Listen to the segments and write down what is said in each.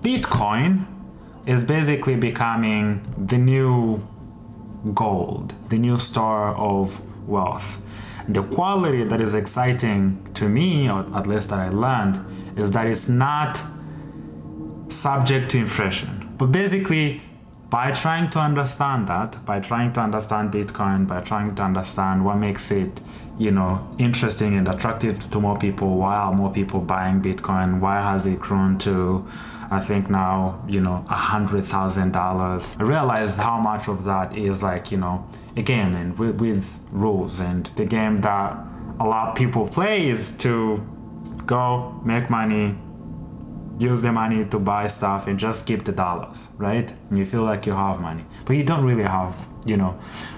Bitcoin is basically becoming the new gold, the new store of wealth. The quality that is exciting to me, or at least that I learned, is that it's not subject to inflation. But basically, by trying to understand that, by trying to understand Bitcoin, by trying to understand what makes it, interesting and attractive to more people, why are more people buying Bitcoin, why has it grown to, I think now, $100,000. I realized how much of that is like, a game and with rules, and the game that a lot of people play is to go make money, use the money to buy stuff and just keep the dollars, right? And you feel like you have money, but you don't really have,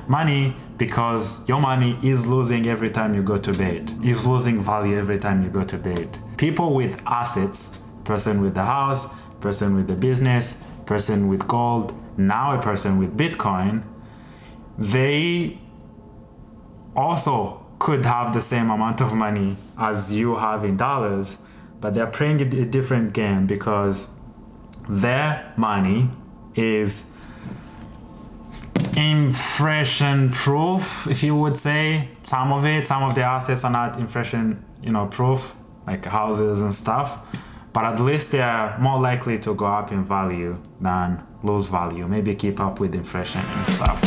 money, because your money is losing every time you go to bed. It's losing value every time you go to bed. People with assets, person with the house, person with the business, person with gold, now a person with Bitcoin, they also could have the same amount of money as you have in dollars, but they're playing a different game because their money is inflation proof, if you would say. Some of the assets are not inflation, proof, like houses and stuff, but at least they are more likely to go up in value than lose value, maybe keep up with inflation and stuff.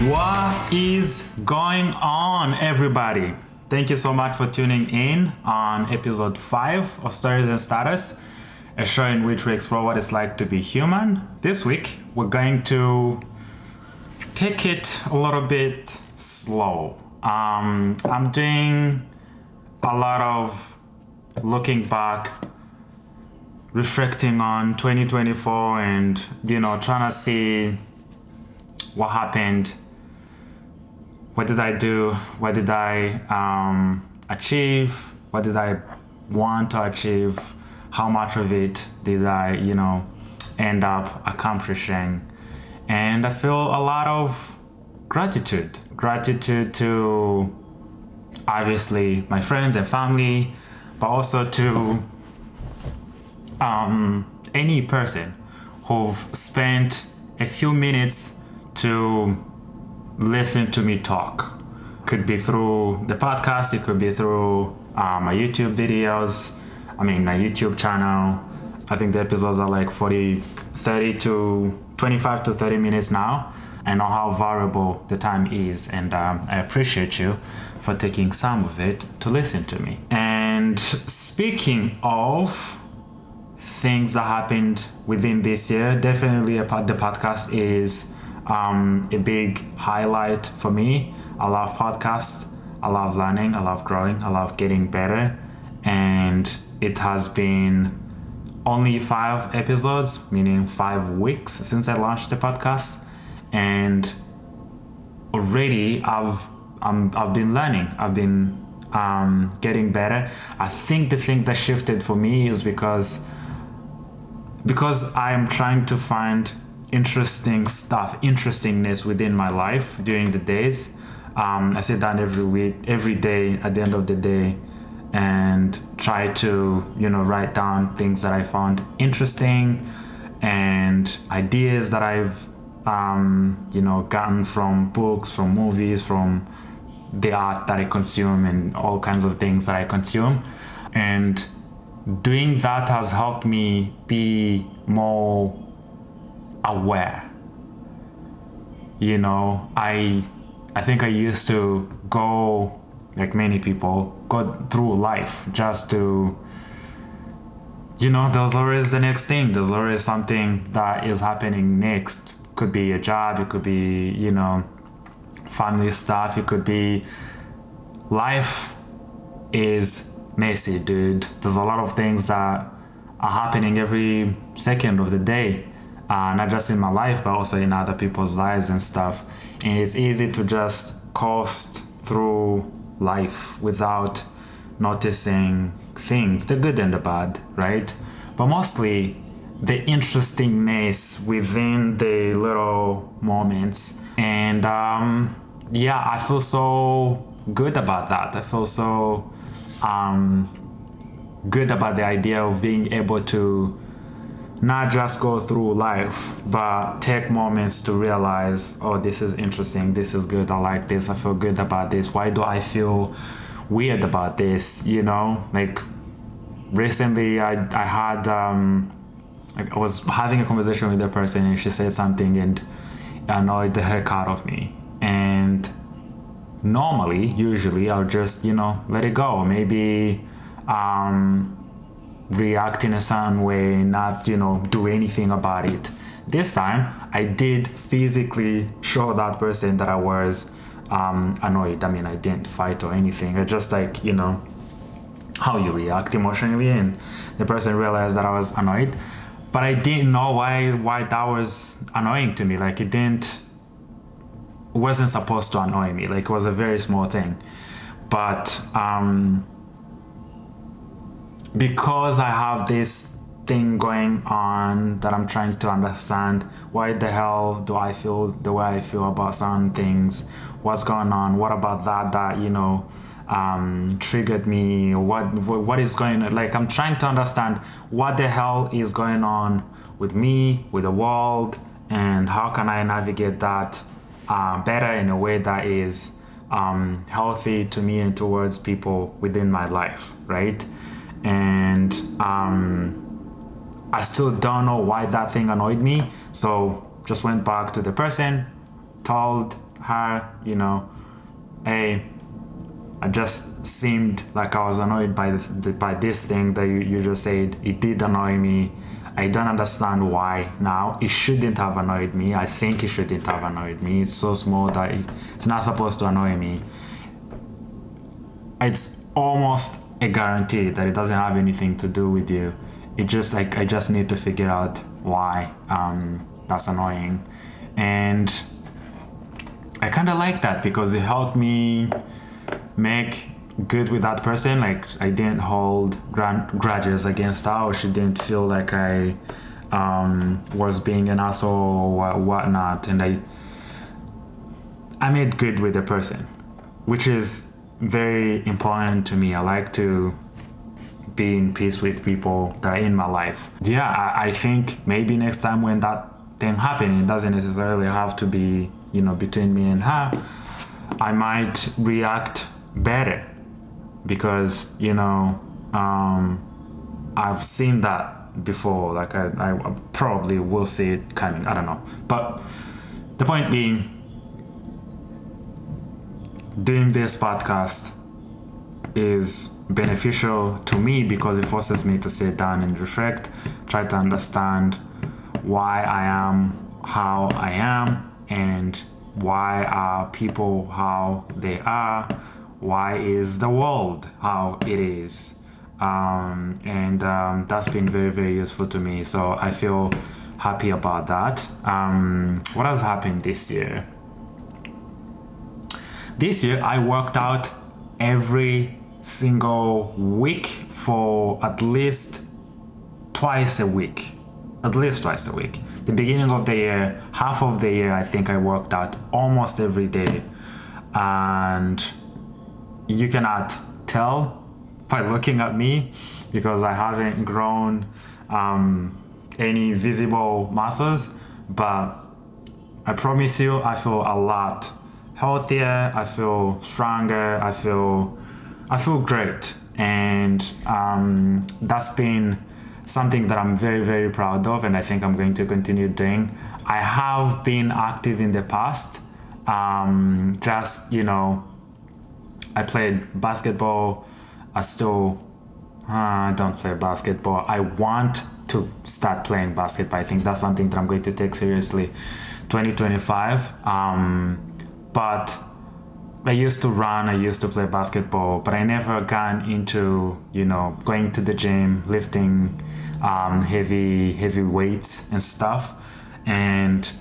What is going on, everybody? Thank you so much for tuning in on episode 5 of Stories and Status, a show in which we explore what it's like to be human. This week, we're going to take it a little bit slow. I'm doing a lot of looking back, reflecting on 2024 and, trying to see what happened. What did I do? What did I achieve? What did I want to achieve? How much of it did I, end up accomplishing? And I feel a lot of gratitude to obviously my friends and family, but also to any person who've spent a few minutes to listen to me talk. Could be through the podcast, it could be through my YouTube videos, my YouTube channel. I think the episodes are like 25 to 30 minutes now. I know how valuable the time is, and I appreciate you for taking some of it to listen to me. And speaking of things that happened within this year, definitely the podcast is a big highlight for me. I love podcasts, I love learning, I love growing, I love getting better, and it has been only 5 episodes, meaning 5 weeks since I launched the podcast, and already I've been learning, I've been getting better. I think the thing that shifted for me is because I am trying to find interestingness within my life during the days. I sit down every day at the end of the day and try to, write down things that I found interesting and ideas that I've, gotten from books, from movies, from the art that I consume and all kinds of things that I consume. And doing that has helped me be more aware. I think I used to go, like many people, go through life just to, there's always the next thing. There's always something that is happening next. Could be a job, it could be, family stuff, it could be life is messy, dude. There's a lot of things that are happening every second of the day. Not just in my life, but also in other people's lives and stuff. And it's easy to just coast through life without noticing things, the good and the bad, right? But mostly the interestingness within the little moments. And I feel so good about that. I feel so good about the idea of being able to not just go through life, but take moments to realize, oh, this is interesting, this is good, I like this, I feel good about this. Why do I feel weird about this? You know, like recently I had I was having a conversation with a person and she said something and annoyed the heck out of me. And usually I'll just, let it go. Maybe react in a certain way, not, do anything about it. This time I did physically show that person that I was annoyed. I mean, I didn't fight or anything. I just like, how you react emotionally, and the person realized that I was annoyed. But I didn't know why that was annoying to me. Like it wasn't supposed to annoy me. Like it was a very small thing. But because I have this thing going on that I'm trying to understand, why the hell do I feel the way I feel about some things? What's going on? What about that triggered me? What is going on? Like I'm trying to understand what the hell is going on with me, with the world, and how can I navigate that better in a way that is healthy to me and towards people within my life, right? And I still don't know why that thing annoyed me, so just went back to the person, told her, hey, I just seemed like I was annoyed by this thing that you just said. It did annoy me. I don't understand why now. It shouldn't have annoyed me. I think it shouldn't have annoyed me. It's so small that it's not supposed to annoy me. It's almost a guarantee that it doesn't have anything to do with you. It just like I just need to figure out why that's annoying. And I kind of like that because it helped me make good with that person. Like I didn't hold grudges against her, or she didn't feel like I was being an asshole or whatnot, and I made good with the person, which is very important to me. I like to be in peace with people that are in my life. Yeah, I think maybe next time when that thing happens, it doesn't necessarily have to be between me and her. I might react better because I've seen that before. Like I probably will see it coming. I don't know, but the point being, doing this podcast is beneficial to me because it forces me to sit down and reflect, try to understand why I am how I am, and why are people how they are, why is the world how it is, and that's been very, very useful to me. So I feel happy about that. What has happened this year? This year I worked out every single week for at least twice a week. The beginning of the year, half of the year, I think I worked out almost every day. And you cannot tell by looking at me because I haven't grown any visible muscles, but I promise you I feel a lot healthier, I feel stronger, I feel great. And that's been something that I'm very, very proud of, and I think I'm going to continue doing. I have been active in the past. I played basketball. I still don't play basketball. I want to start playing basketball. I think that's something that I'm going to take seriously 2025. But I used to run, I used to play basketball, but I never got into, going to the gym, lifting heavy weights and stuff. And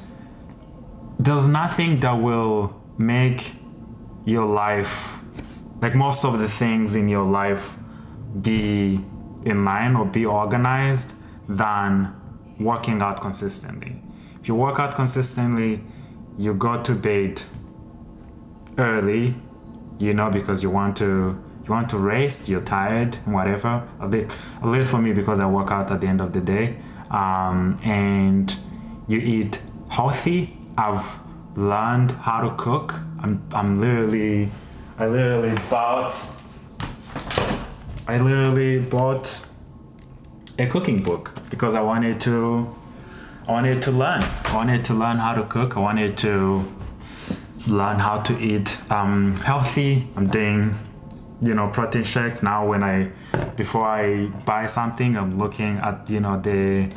there's nothing that will make your life, like most of the things in your life, be in line or be organized than working out consistently. If you work out consistently, you go to bed early, because you want to rest, you're tired, whatever. At least for me, because I work out at the end of the day, and you eat healthy. I've learned how to cook. I literally bought a cooking book because I wanted to learn. I wanted to learn how to cook. I wanted to learn how to eat healthy. I'm doing, protein shakes now. Before I buy something, I'm looking at, the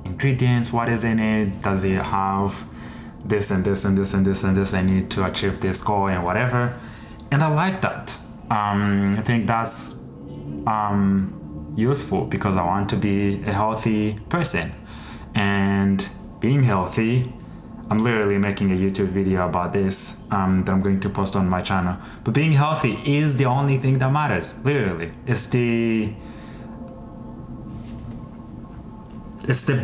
ingredients. What is in it? Does it have this and this and this and this and this? I need to achieve this goal and whatever. And I like that. I think that's useful because I want to be a healthy person. And being healthy, I'm literally making a YouTube video about this that I'm going to post on my channel. But being healthy is the only thing that matters. Literally, it's the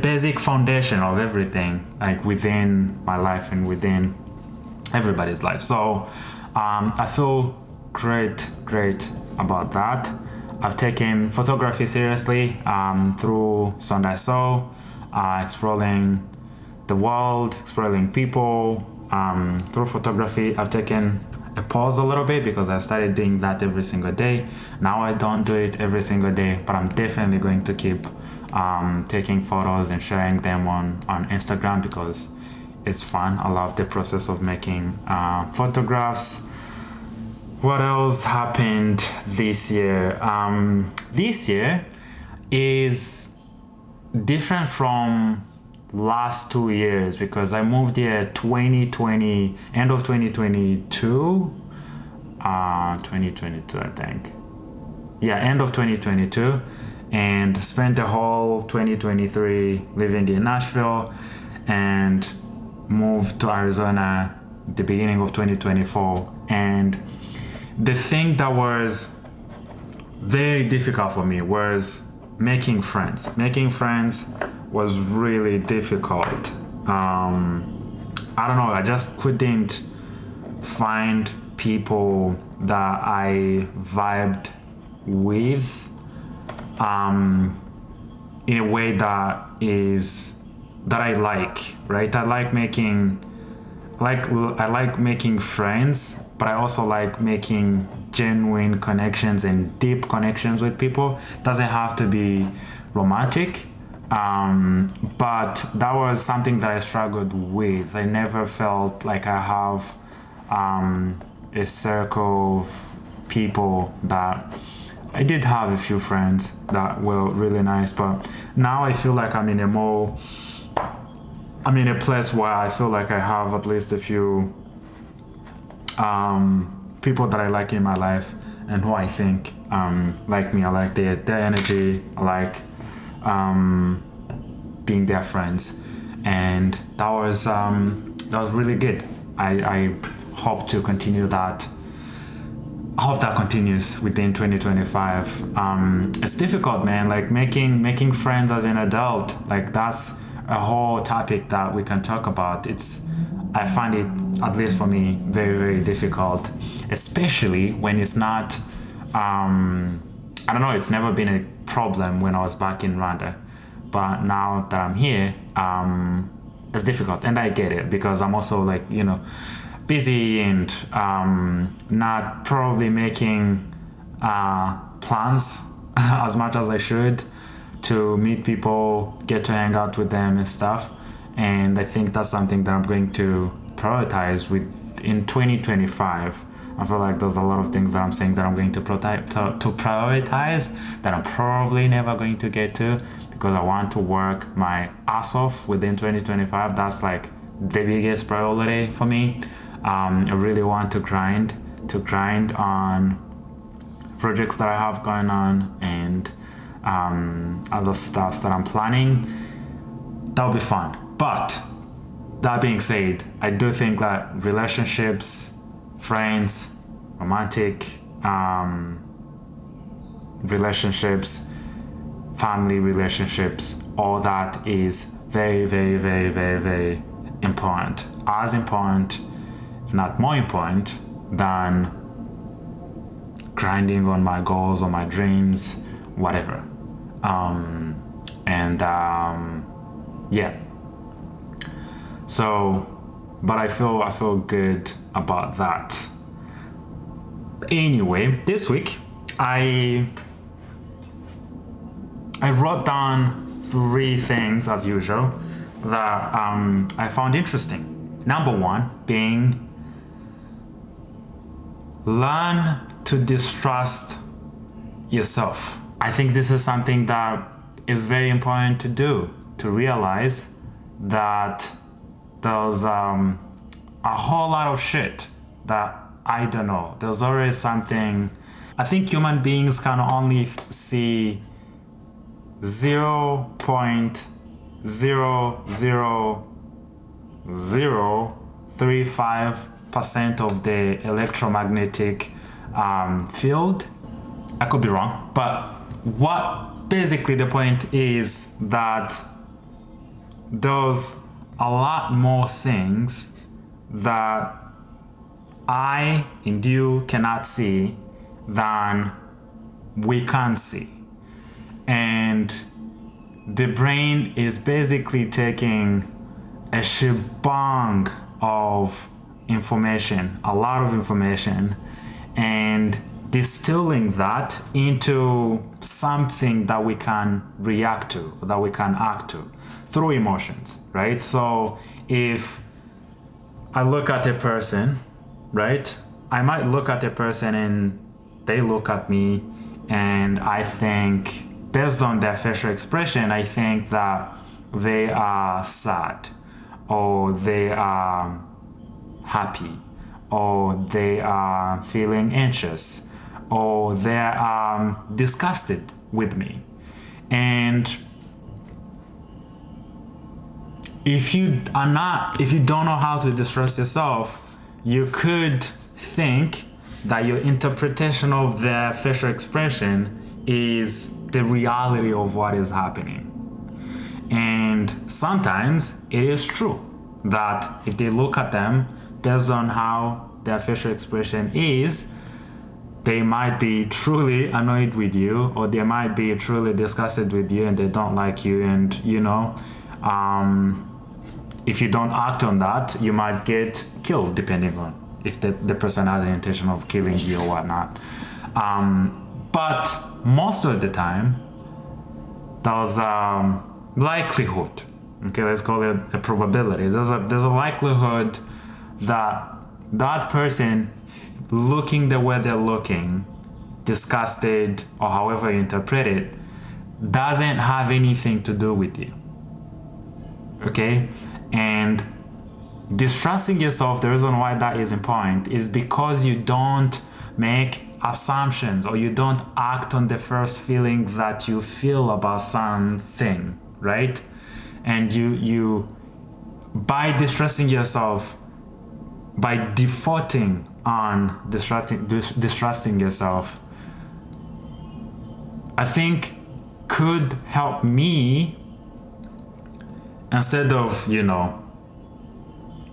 basic foundation of everything, like within my life and within everybody's life. So I feel great about that. I've taken photography seriously through Sunday Soul, exploring the world, exploring people through photography. I've taken a pause a little bit because I started doing that every single day. Now I don't do it every single day, but I'm definitely going to keep taking photos and sharing them on Instagram because it's fun. I love the process of making photographs. What else happened this year? This year is different from last 2 years because I moved here 2020, end of 2022, 2022 I think. Yeah, end of 2022, and spent the whole 2023 living in Nashville and moved to Arizona the beginning of 2024. And the thing that was very difficult for me was making friends. Making friends was really difficult. I don't know, I just couldn't find people that I vibed with in a way that I like, right? I like making friends, but I also like making genuine connections and deep connections with people. Doesn't have to be romantic, but that was something that I struggled with. I never felt like I have a circle of people that I did have a few friends that were really nice, but now I feel like I'm in a place where I feel like I have at least a few people that I like in my life and who I think like me. I like their energy. I like being their friends, and that was really good. I hope to continue that. I hope that continues within 2025. It's difficult, man. Like making friends as an adult, like that's a whole topic that we can talk about. I find it, at least for me, very, very difficult, especially when it's not, I don't know, it's never been a problem when I was back in Rwanda. But now that I'm here, it's difficult. And I get it because I'm also like, busy and not probably making plans as much as I should to meet people, get to hang out with them and stuff. And I think that's something that I'm going to prioritize in 2025. I feel like there's a lot of things that I'm saying that I'm going to prioritize that I'm probably never going to get to because I want to work my ass off within 2025. That's like the biggest priority for me. I really want to grind on projects that I have going on and other stuffs that I'm planning. That'll be fun. But that being said, I do think that relationships, friends, romantic relationships, family relationships, all that is very, very, very, very, very important. As important, if not more important, than grinding on my goals or my dreams, whatever. Yeah. So, but I feel good about that. Anyway, this week I wrote down 3 things as usual that I found interesting. Number 1 being learn to distrust yourself. I think this is something that is very important to do, to realize that there's a whole lot of shit that I don't know. There's always something. I think human beings can only see 0.00035% of the electromagnetic field. I could be wrong, but what basically the point is that there's a lot more things that I and you cannot see than we can see. And the brain is basically taking a shebang of information, a lot of information, and distilling that into something that we can react to, that we can act to through emotions, right? So if I look at a person, right, I might look at a person and they look at me, and I think, based on their facial expression, I think that they are sad, or they are happy, or they are feeling anxious, or they are disgusted with me. And if you don't know how to distrust yourself, you could think that your interpretation of their facial expression is the reality of what is happening. And sometimes it is true that if they look at them based on how their facial expression is, they might be truly annoyed with you, or they might be truly disgusted with you and they don't like you. And if you don't act on that, you might get killed, depending on if the person has the intention of killing you or whatnot. But most of the time, there's likelihood. Okay, let's call it a probability. There's a likelihood that that person looking the way they're looking, disgusted, or however you interpret it, doesn't have anything to do with you. Okay? And distrusting yourself, the reason why that is important is because you don't make assumptions, or you don't act on the first feeling that you feel about something, right? And you by distrusting yourself, by defaulting on distrusting yourself, I think could help me, instead of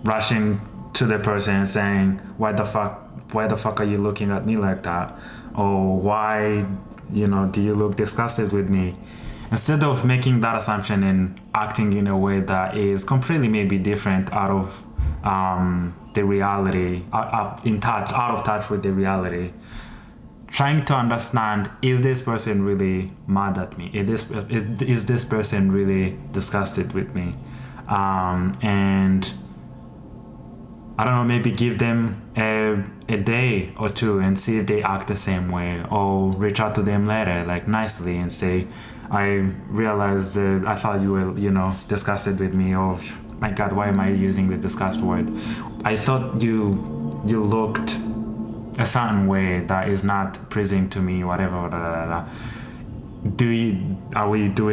rushing to the person and saying, why the fuck are you looking at me like that, or why do you look disgusted with me, instead of making that assumption and acting in a way that is completely maybe different out of the reality, out of touch with the reality, trying to understand, is this person really mad at me? Is this person really disgusted with me? And I don't know, maybe give them a day or two and see if they act the same way, or reach out to them later, like nicely, and say, I realized I thought you were, disgusted with me, or my God, why am I using the disgust word? I thought you looked a certain way that is not pleasing to me, whatever. Do we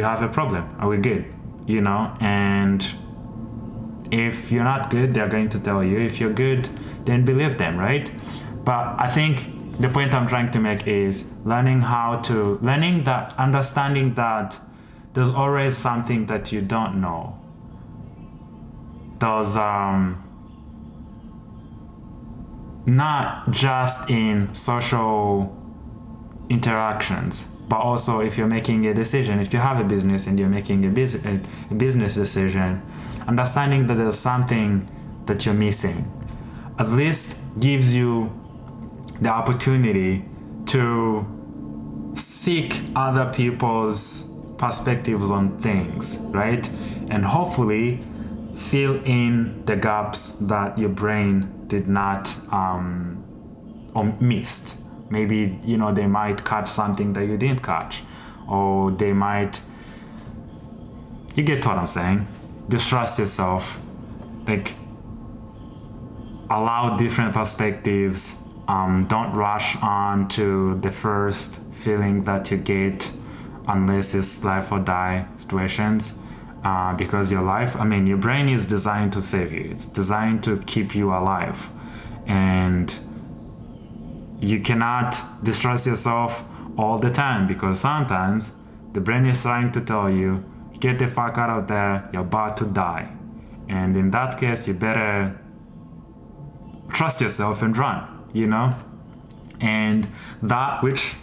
have a problem? Are we good? And if you're not good, they're going to tell you. If you're good, then believe them, right? But I think the point I'm trying to make is understanding that there's always something that you don't know. not just in social interactions, but also if you're making a decision, if you have a business and you're making a business decision, understanding that there's something that you're missing at least gives you the opportunity to seek other people's perspectives on things, right? And hopefully fill in the gaps that your brain did not or missed. Maybe, they might catch something that you didn't catch, or they might, you get what I'm saying? Distrust yourself, allow different perspectives. Don't rush on to the first feeling that you get unless it's life or die situations, because your brain is designed to save you. It's designed to keep you alive, and you cannot distrust yourself all the time, because sometimes the brain is trying to tell you, get the fuck out of there, you're about to die. And in that case, you better trust yourself and run, And that which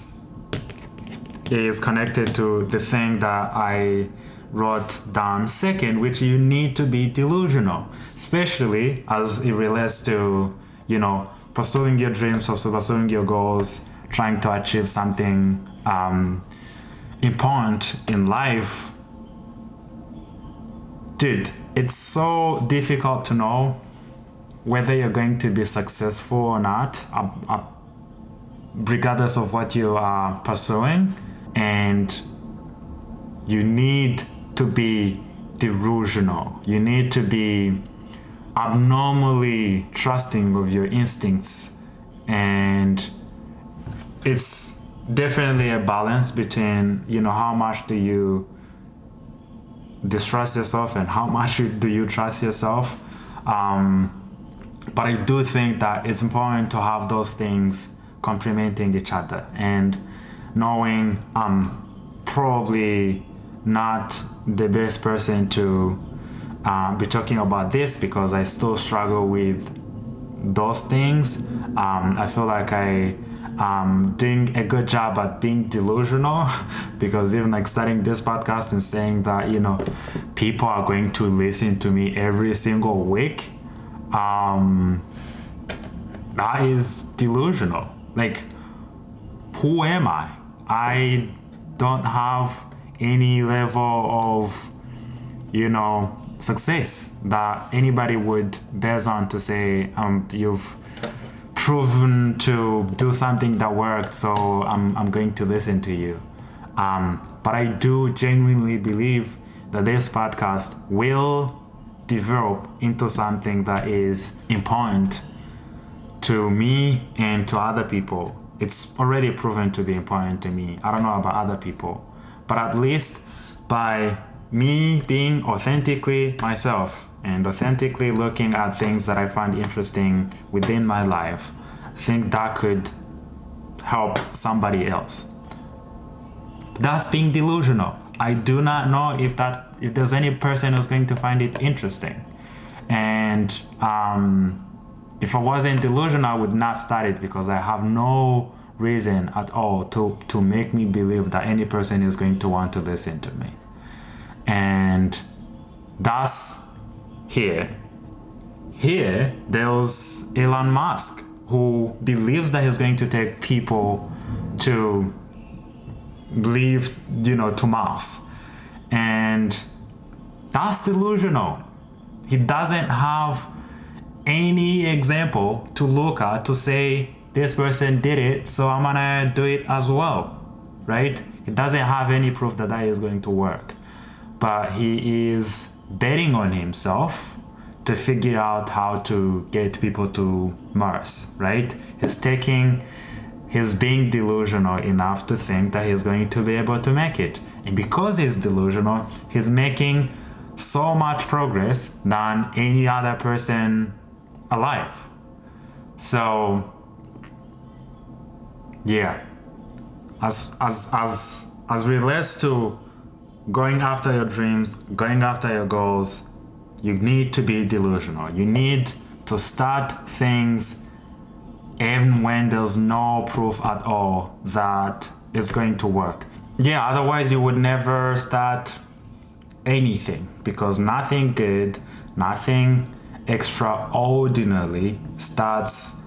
is connected to the thing that I wrote down second, which you need to be delusional, especially as it relates to, pursuing your dreams, also pursuing your goals, trying to achieve something important in life. Dude, it's so difficult to know whether you're going to be successful or not, regardless of what you are pursuing. And you need to be delusional. You need to be abnormally trusting of your instincts. And it's definitely a balance between, how much do you distrust yourself and how much do you trust yourself. But I do think that it's important to have those things complementing each other, and knowing I'm probably not the best person to be talking about this, because I still struggle with those things. I feel like I am doing a good job at being delusional because even starting this podcast and saying that, people are going to listen to me every single week, that is delusional. Who am I? I don't have any level of, success that anybody would base on to say, you've proven to do something that worked, so I'm going to listen to you. But I do genuinely believe that this podcast will develop into something that is important to me and to other people. It's already proven to be important to me. I don't know about other people, but at least by me being authentically myself and authentically looking at things that I find interesting within my life, I think that could help somebody else. That's being delusional. I do not know if there's any person who's going to find it interesting. And if I wasn't delusional, I would not start it, because I have no reason at all to make me believe that any person is going to want to listen to me. And that's here. Here, there's Elon Musk, who believes that he's going to take people to live, to Mars. And that's delusional. He doesn't have any example to look at to say, this person did it, so I'm gonna do it as well, right? He doesn't have any proof that is going to work. But he is betting on himself to figure out how to get people to Mars, right? He's being delusional enough to think that he's going to be able to make it. And because he's delusional, he's making so much progress than any other person alive. So, yeah. As relates to going after your dreams, going after your goals, you need to be delusional. You need to start things even when there's no proof at all that it's going to work. Yeah, otherwise you would never start anything, because nothing good, nothing extraordinary starts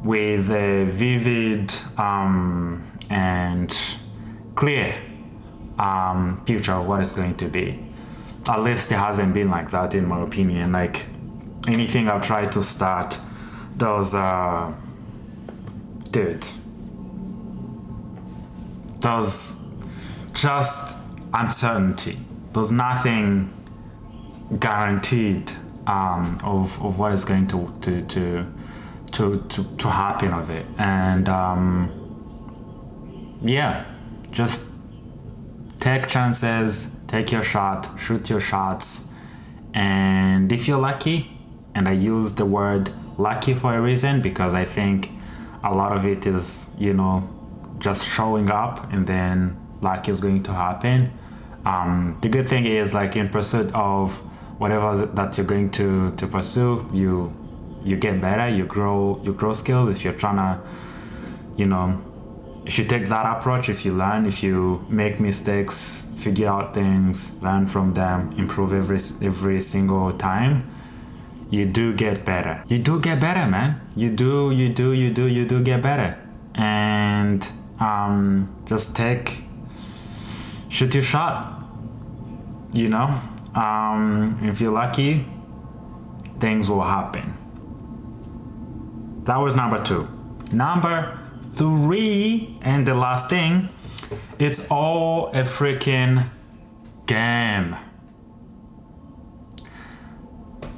with a vivid and clear future of what it's going to be. At least it hasn't been like that, in my opinion. Like anything I've tried to start, there's just uncertainty. There's nothing guaranteed of what is going to happen of it. And just take chances, take your shot, shoot your shots, and if you're lucky, and I use the word lucky for a reason, because I think a lot of it is, just showing up, and then luck is going to happen. The good thing is, like, in pursuit of whatever that you're going to pursue, you get better, you grow skills. If you're trying to, if you take that approach, if you learn, if you make mistakes, figure out things, learn from them, improve every single time, you do get better. You do get better, man. You do get better. And just shoot your shot. If you're lucky, things will happen. That was number 2. Number 3, and the last thing, it's all a freaking game.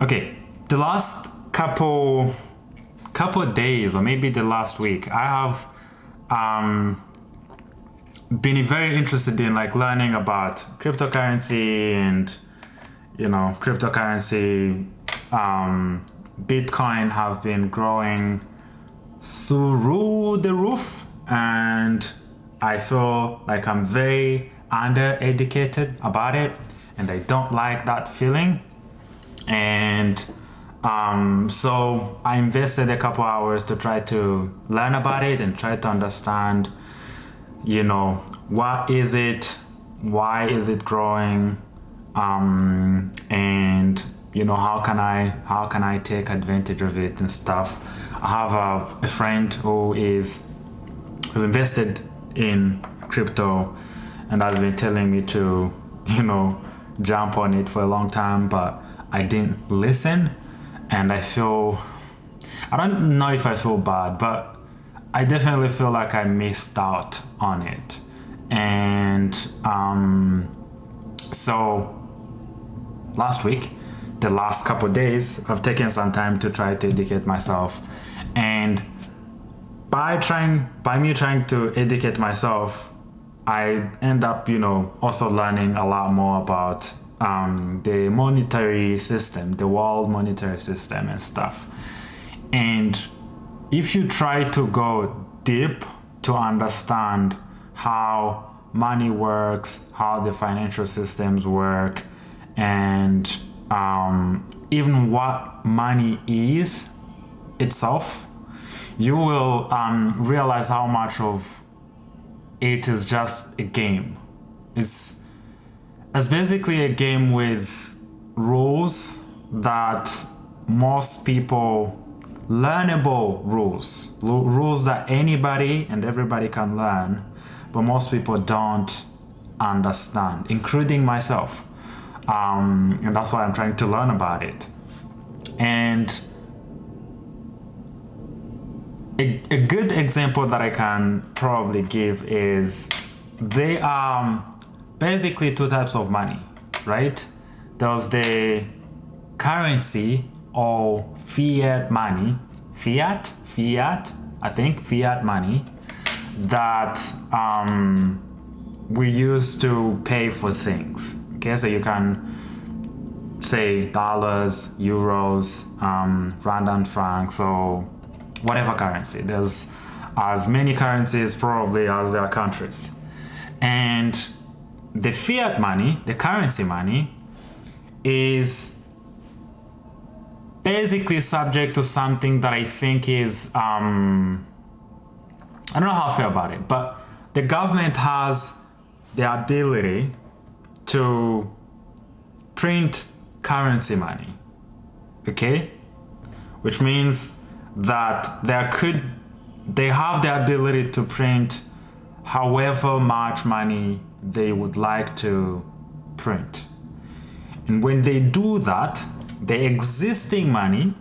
Okay, the last couple days, or maybe the last week, I have been very interested in learning about cryptocurrency and cryptocurrency. Bitcoin have been growing through the roof, and I feel like I'm very undereducated about it, and I don't like that feeling. And so I invested a couple hours to try to learn about it and try to understand, what is it, why is it growing, and how can I take advantage of it and stuff. I have a friend who is invested in crypto and has been telling me to jump on it for a long time, but I didn't listen. And I don't know if I feel bad, but I definitely feel like I missed out on it. And so last week, the last couple of days, I've taken some time to try to educate myself. And by me trying to educate myself, I end up, also learning a lot more about the monetary system, the world monetary system and stuff. And if you try to go deep to understand how money works, how the financial systems work, and even what money is itself, you will realize how much of it is just a game. It's basically a game with rules that most people, learnable rules that anybody and everybody can learn, but most people don't understand, including myself. And that's why I'm trying to learn about it. And a good example that I can probably give is there are basically 2 types of money, right? There's the currency or fiat money, fiat money that we use to pay for things. Okay, so you can say dollars, euros, rand and francs, or whatever currency. There's as many currencies probably as there are countries. And the fiat money, the currency money, is basically subject to something that I think is, I don't know how I feel about it, but the government has the ability to print currency money, okay? Which means that they have the ability to print however much money they would like to print. And when they do that, the existing money,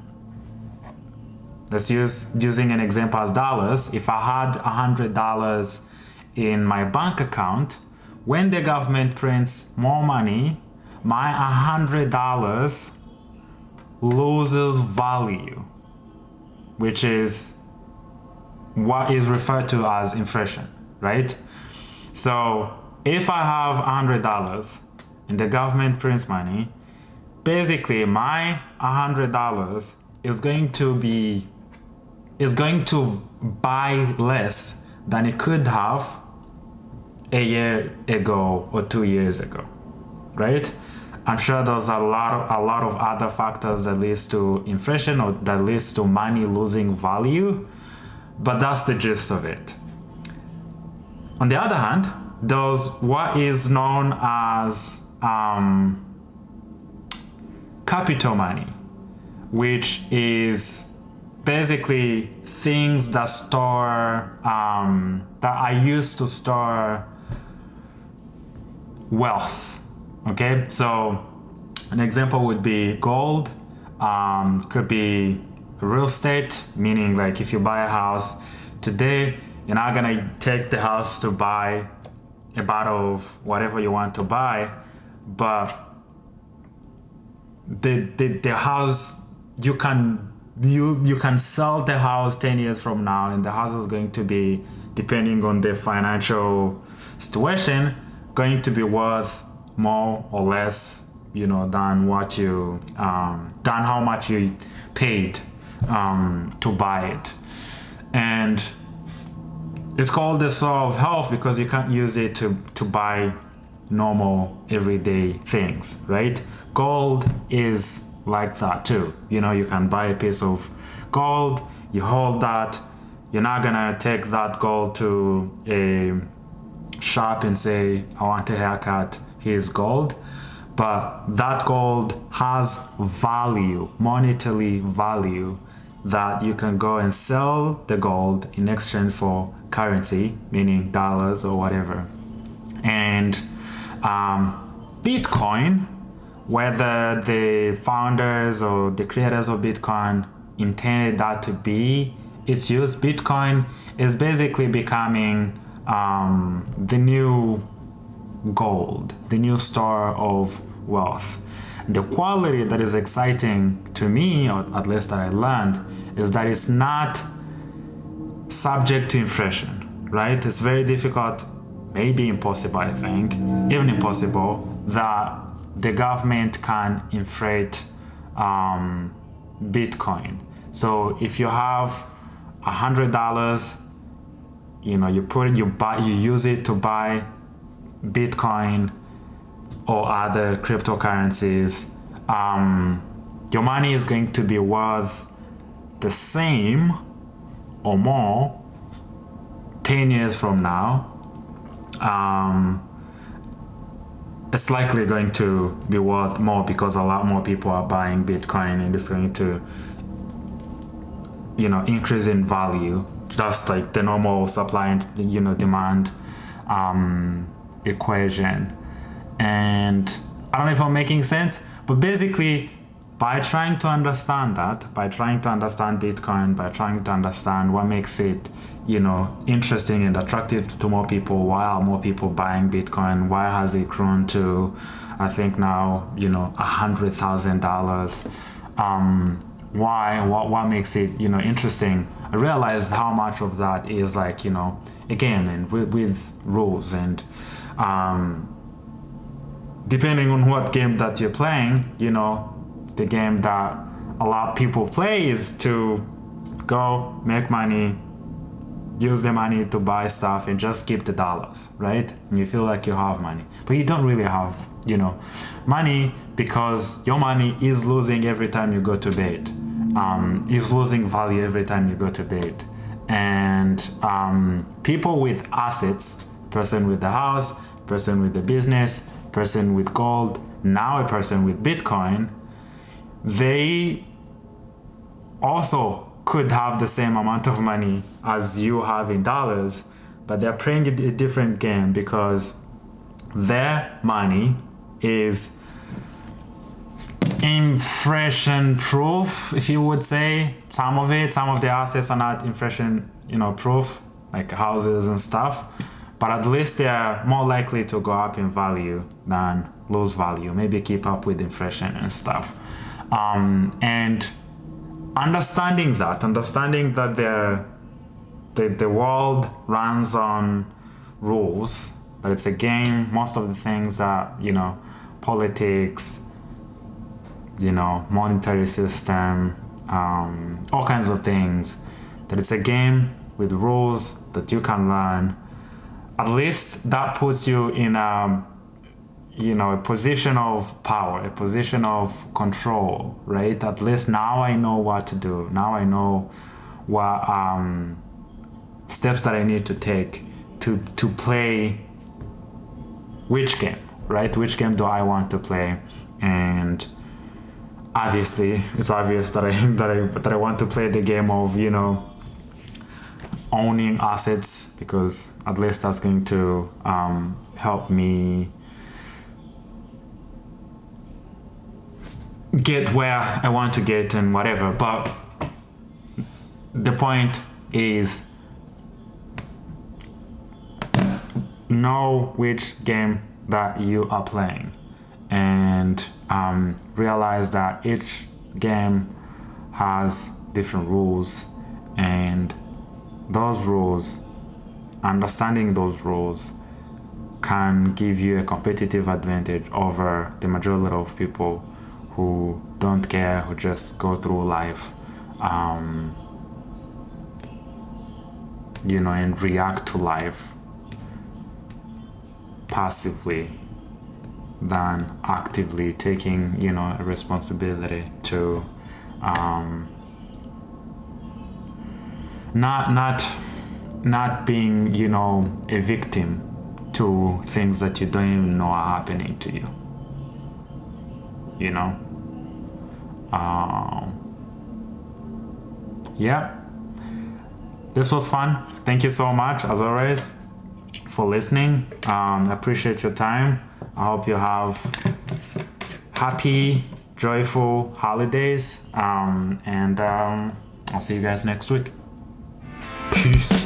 let's using an example as dollars, if I had $100 in my bank account, when the government prints more money, my $100 loses value, which is what is referred to as inflation, right? So if I have $100 and the government prints money, basically my $100 is going to buy less than it could have a year ago or 2 years ago, right? I'm sure there's a lot of other factors that leads to inflation or that leads to money losing value, but that's the gist of it. On the other hand, there's what is known as capital money, which is basically things that are used to store wealth. Okay, so an example would be gold, could be real estate, meaning like if you buy a house today, you're not gonna take the house to buy a bottle of whatever you want to buy, but the house, you can sell the house 10 years from now, and the house is going to be, depending on the financial situation, going to be worth more or less, than what you than how much you paid to buy it. And it's called the source of health because you can't use it to buy normal everyday things, right? Gold is like that too. You can buy a piece of gold, you hold that. You're not gonna take that gold to a shop and say, I want a haircut, here's gold. But that gold has value, monetary value, that you can go and sell the gold in exchange for currency, meaning dollars or whatever. And Bitcoin, whether the founders or the creators of Bitcoin intended that to be its use, Bitcoin is basically becoming the new gold, the new store of wealth. The quality that is exciting to me, or at least that I learned, is that it's not subject to inflation, right? It's very difficult, maybe impossible, I think, even impossible, that the government can inflate Bitcoin. So if you have $100, you use it to buy Bitcoin or other cryptocurrencies, your money is going to be worth the same or more 10 years from now. It's likely going to be worth more because a lot more people are buying Bitcoin, and it's going to increase in value, just like the normal supply and demand equation. And I don't know if I'm making sense, but basically by trying to understand that, by trying to understand Bitcoin, by trying to understand what makes it interesting and attractive to more people, why are more people buying Bitcoin, why has it grown to, I think now, $100,000, what makes it interesting. I realized how much of that is like, again, and with rules, and depending on what game that you're playing, the game that a lot of people play is to go make money use the money to buy stuff and just keep the dollars, right? And you feel like you have money, but you don't really have, money, because your money is losing every time you go to bed. Is losing value every time you go to bed. And people with assets, person with the house, person with the business, person with gold, now a person with Bitcoin, they also could have the same amount of money as you have in dollars, but they're playing a different game, because their money is inflation proof, if you would say. Some of the assets are not inflation proof, like houses and stuff, but at least they are more likely to go up in value than lose value, maybe keep up with inflation and stuff. And understanding that the world runs on rules, that it's a game. Most of the things are, politics, monetary system, all kinds of things, that it's a game with rules that you can learn. At least that puts you in a position of power, a position of control, right? At least now I know what to do. Now I know what steps that I need to take to play which game, right? Which game do I want to play? And obviously, it's obvious that I want to play the game of owning assets, because at least that's going to help me get where I want to get and whatever. But the point is, know which game that you are playing, and realize that each game has different rules, and understanding those rules can give you a competitive advantage over the majority of people who don't care, who just go through life, and react to life passively, than actively taking, a responsibility to not being, a victim to things that you don't even know are happening to you. Yeah, this was fun. Thank you so much, as always, for listening. Appreciate your time. I hope you have happy, joyful holidays, and I'll see you guys next week. Peace.